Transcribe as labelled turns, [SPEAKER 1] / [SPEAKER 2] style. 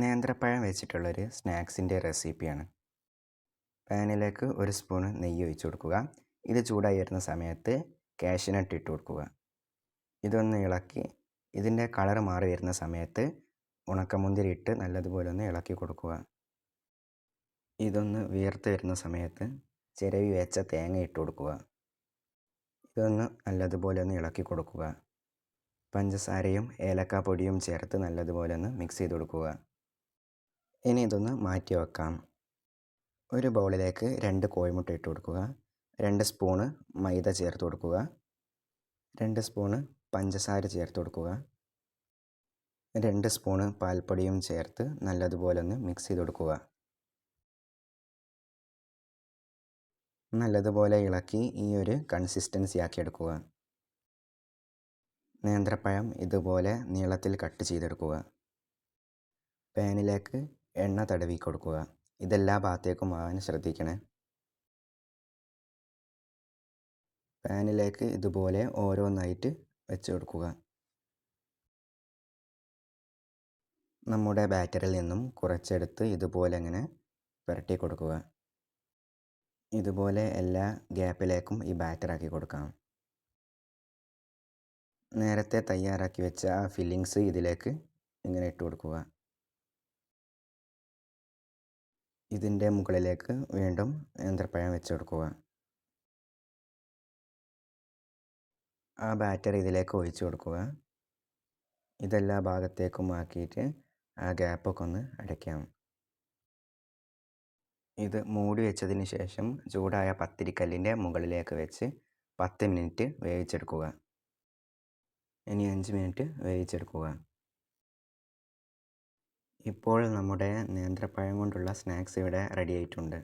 [SPEAKER 1] നേന്ത്രപ്പഴം വെച്ചിട്ടുള്ളൊരു സ്നാക്സിൻ്റെ റെസിപ്പിയാണ്. പാനിലേക്ക് ഒരു സ്പൂണ് നെയ്യ് ഒഴിച്ച് കൊടുക്കുക. ഇത് ചൂടായി വരുന്ന സമയത്ത് കാഷ്യൂനട്ട് ഇട്ട് കൊടുക്കുക. ഇതൊന്ന് ഇളക്കി ഇതിൻ്റെ കളർ മാറി വരുന്ന സമയത്ത് ഉണക്കമുന്തിരി ഇട്ട് നല്ലതുപോലെ ഒന്ന് ഇളക്കി കൊടുക്കുക. ഇതൊന്ന് വീർത്ത് വരുന്ന സമയത്ത് ചിരവി വെച്ച തേങ്ങ ഇട്ട് കൊടുക്കുക. ഇതൊന്ന് നല്ലതുപോലെ ഒന്ന് ഇളക്കി കൊടുക്കുക. പഞ്ചസാരയും ഏലക്കാപ്പൊടിയും ചേർത്ത് നല്ലതുപോലെ ഒന്ന് മിക്സ് ചെയ്ത് കൊടുക്കുക. ഇനി ഇതൊന്ന് മാറ്റി വെക്കാം. ഒരു ബൗളിലേക്ക് 2 കോഴിമുട്ട ഇട്ട് കൊടുക്കുക. 2 സ്പൂണ് മൈദ ചേർത്ത് കൊടുക്കുക. 2 സ്പൂണ് പഞ്ചസാര ചേർത്ത് കൊടുക്കുക. 2 സ്പൂണ് പാൽപ്പൊടിയും ചേർത്ത് നല്ലതുപോലെ ഒന്ന് മിക്സ് ചെയ്ത് കൊടുക്കുക. നല്ലതുപോലെ ഇളക്കി ഈ ഒരു കൺസിസ്റ്റൻസി ആക്കി എടുക്കുക. നേന്ത്രപ്പഴം ഇതുപോലെ നീളത്തിൽ കട്ട് ചെയ്തെടുക്കുക. പാനിലേക്ക് എണ്ണ തടവി കൊടുക്കുക. ഇതെല്ലാ ഭാഗത്തേക്കും ആവാൻ ശ്രദ്ധിക്കണേ. പാനിലേക്ക് ഇതുപോലെ ഓരോന്നായിട്ട് വെച്ച് കൊടുക്കുക. നമ്മുടെ ബാറ്ററിൽ നിന്നും കുറച്ചെടുത്ത് ഇതുപോലെ ഇങ്ങനെ പുരട്ടി കൊടുക്കുക. ഇതുപോലെ എല്ലാ ഗ്യാപ്പിലേക്കും ഈ ബാറ്റർ ആക്കി കൊടുക്കാം. നേരത്തെ തയ്യാറാക്കി വെച്ച ആ ഫില്ലിങ്സ് ഇതിലേക്ക് ഇങ്ങനെ ഇട്ട് കൊടുക്കുക. ഇതിൻ്റെ മുകളിലേക്ക് വീണ്ടും നേന്ത്രപ്പഴം വെച്ച് കൊടുക്കുക. ആ ബാറ്റർ ഇതിലേക്ക് ഒഴിച്ചു കൊടുക്കുക. ഇതെല്ലാ ഭാഗത്തേക്കും ആക്കിയിട്ട് ആ ഗ്യാപ്പൊക്കെ ഒന്ന് അടയ്ക്കാം. ഇത് മൂടി വെച്ചതിന് ശേഷം ചൂടായ പത്തിരിക്കല്ലിൻ്റെ മുകളിലേക്ക് വെച്ച് 10 മിനിറ്റ് വേവിച്ചെടുക്കുക. ഇനി 5 മിനിറ്റ് വേവിച്ചെടുക്കുക. ഇപ്പോൾ നമ്മുടെ നേന്ത്രപ്പഴം കൊണ്ടുള്ള സ്നാക്സ് ഇവിടെ റെഡി ആയിട്ടുണ്ട്.